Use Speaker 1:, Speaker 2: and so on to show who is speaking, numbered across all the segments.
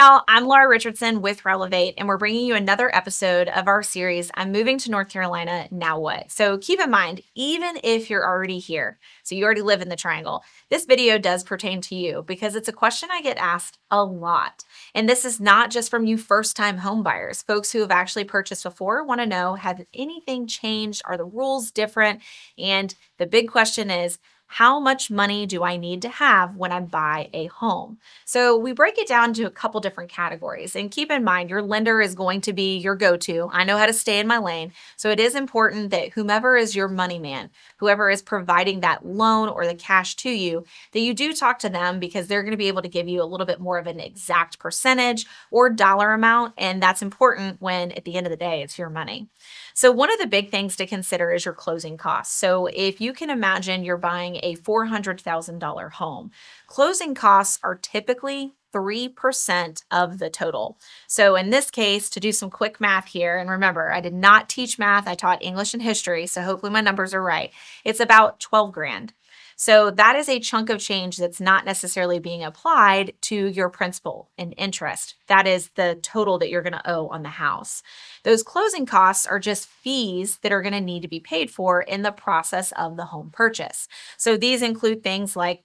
Speaker 1: y'all, I'm Laura Richardson with Relevate, and we're bringing you another episode of our series, I'm Moving to North Carolina, Now What? So keep in mind, even if you're already here, so you already live in the Triangle, this video does pertain to you because it's a question I get asked a lot. And this is not just from you first-time home buyers. Folks who have actually purchased before want to know, have anything changed? Are the rules different? And the big question is, how much money do I need to have when I buy a home? So we break it down to a couple different categories. And keep in mind, your lender is going to be your go-to. I know how to stay in my lane. So it is important that whomever is your money man, whoever is providing that loan or the cash to you, that you do talk to them because they're going to be able to give you a little bit more of an exact percentage or dollar amount. And that's important when at the end of the day, it's your money. So one of the big things to consider is your closing costs. So if you can imagine you're buying a $400,000 home, closing costs are typically 3% of the total. So in this case, to do some quick math here, and remember, I did not teach math, I taught English and history, so hopefully my numbers are right. It's about 12 grand. So that is a chunk of change that's not necessarily being applied to your principal and interest. That is the total that you're going to owe on the house. Those closing costs are just fees that are going to need to be paid for in the process of the home purchase. So these include things like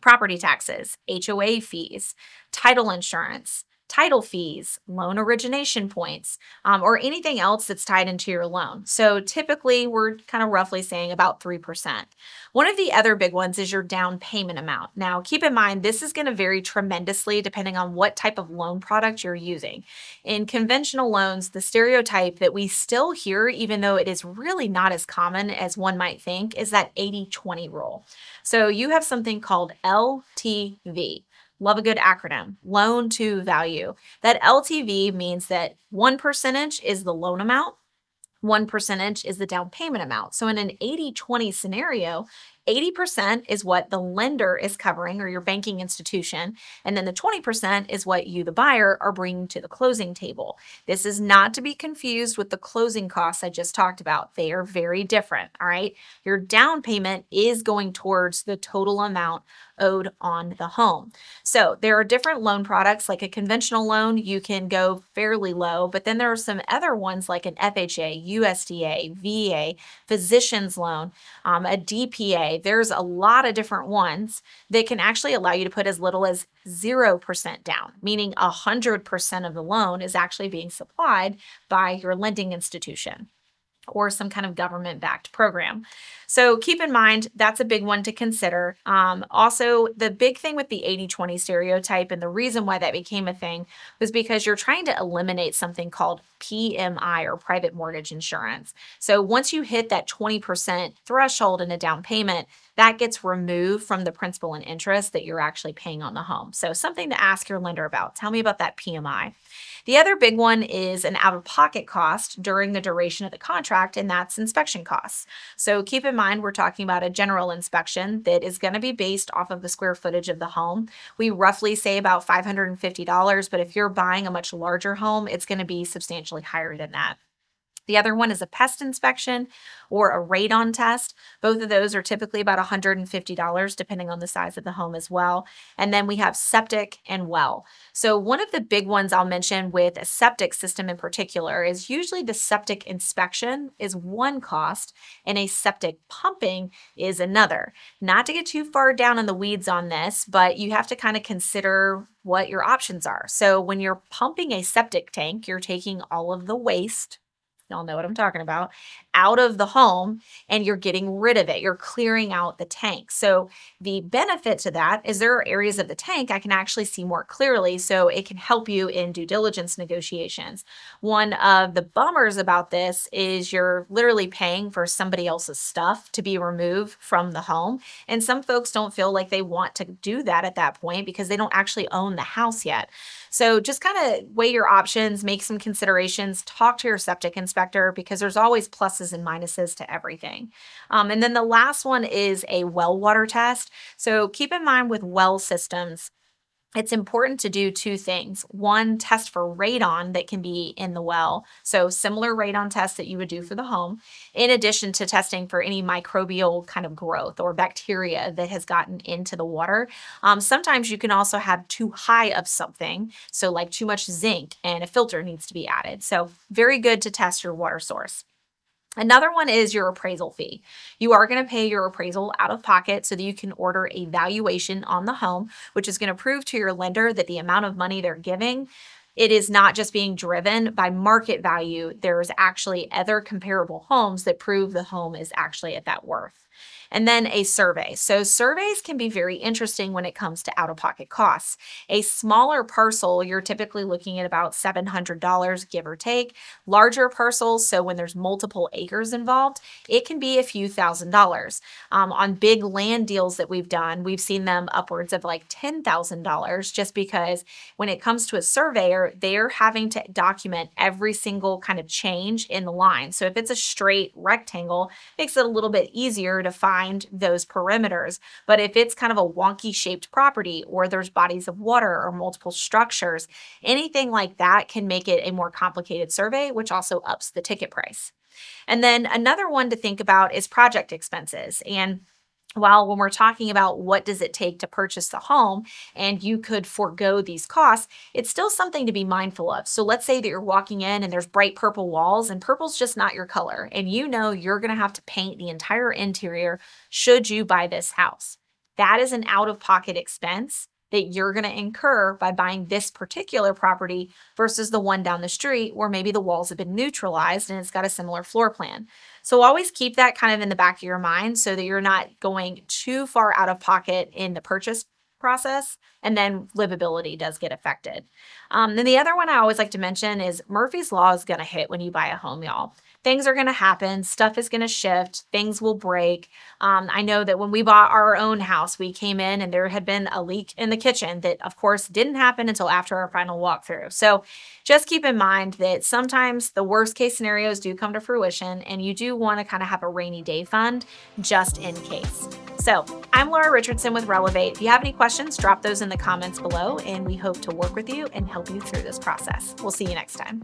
Speaker 1: property taxes, HOA fees, title insurance, title fees, loan origination points, or anything else that's tied into your loan. So typically we're kind of roughly saying about 3%. One of the other big ones is your down payment amount. Now keep in mind, this is going to vary tremendously depending on what type of loan product you're using. In conventional loans, the stereotype that we still hear, even though it is really not as common as one might think, is that 80-20 rule. So you have something called LTV. Love a good acronym, loan to value. That LTV means that 1% is the loan amount, 1% is the down payment amount. So in an 80-20 scenario, 80% is what the lender is covering or your banking institution, and then the 20% is what you, the buyer, are bringing to the closing table. This is not to be confused with the closing costs I just talked about. They are very different, all right? Your down payment is going towards the total amount owed on the home. So there are different loan products. Like a conventional loan, you can go fairly low, but then there are some other ones like an FHA, USDA, VA, physician's loan, a DPA. There's a lot of different ones that can actually allow you to put as little as 0% down, meaning 100% of the loan is actually being supplied by your lending institution or some kind of government-backed program. So keep in mind, that's a big one to consider. Also, the big thing with the 80-20 stereotype and the reason why that became a thing was because you're trying to eliminate something called PMI or private mortgage insurance. So once you hit that 20% threshold in a down payment, that gets removed from the principal and interest that you're actually paying on the home. So something to ask your lender about. Tell me about that PMI. The other big one is an out-of-pocket cost during the duration of the contract, and that's inspection costs. So keep in mind, we're talking about a general inspection that is going to be based off of the square footage of the home. We roughly say about $550, but if you're buying a much larger home, it's going to be substantially higher than that. The other one is a pest inspection or a radon test. Both of those are typically about $150 depending on the size of the home as well. And then we have septic and well. So one of the big ones I'll mention with a septic system in particular is usually the septic inspection is one cost and a septic pumping is another. Not to get too far down in the weeds on this, but you have to kind of consider what your options are. So when you're pumping a septic tank, you're taking all of the waste, y'all know what I'm talking about, out of the home and you're getting rid of it. You're clearing out the tank. So the benefit to that is there are areas of the tank I can actually see more clearly, so it can help you in due diligence negotiations. One of the bummers about this is you're literally paying for somebody else's stuff to be removed from the home. And some folks don't feel like they want to do that at that point because they don't actually own the house yet. So just kind of weigh your options, make some considerations, talk to your septic inspector because there's always pluses and minuses to everything. And then the last one is a well water test. So keep in mind with well systems, it's important to do two things. One, test for radon that can be in the well. So, similar radon tests that you would do for the home, in addition to testing for any microbial kind of growth or bacteria that has gotten into the water. Sometimes you can also have too high of something. So, like too much zinc, and a filter needs to be added. So, very good to test your water source. Another one is your appraisal fee. You are going to pay your appraisal out of pocket so that you can order a valuation on the home, which is going to prove to your lender that the amount of money they're giving, it is not just being driven by market value. There's actually other comparable homes that prove the home is actually at that worth. And then a survey. So surveys can be very interesting when it comes to out-of-pocket costs. A smaller parcel, you're typically looking at about $700, give or take. Larger parcels, so when there's multiple acres involved, it can be a few $1,000s. On big land deals that we've done, we've seen them upwards of like $10,000 just because when it comes to a surveyor, they're having to document every single kind of change in the line. So if it's a straight rectangle, it makes it a little bit easier to find those perimeters. But if it's kind of a wonky shaped property or there's bodies of water or multiple structures, anything like that can make it a more complicated survey, which also ups the ticket price. And then another one to think about is project expenses. And while when we're talking about what does it take to purchase the home and you could forego these costs, it's still something to be mindful of. So let's say that you're walking in and there's bright purple walls and purple's just not your color and you know you're going to have to paint the entire interior should you buy this house. That is an out-of-pocket expense that you're going to incur by buying this particular property versus the one down the street where maybe the walls have been neutralized and it's got a similar floor plan. So always keep that kind of in the back of your mind so that you're not going too far out of pocket in the purchase process and then livability does get affected. Then the other one I always like to mention is Murphy's Law is going to hit when you buy a home, y'all. Things are going to happen, stuff is going to shift, things will break. I know that when we bought our own house, we came in and there had been a leak in the kitchen that, of course, didn't happen until after our final walkthrough. So just keep in mind that sometimes the worst case scenarios do come to fruition and you do want to kind of have a rainy day fund just in case. So I'm Laura Richardson with Relevate. If you have any questions, drop those in the comments below and we hope to work with you and help you through this process. We'll see you next time.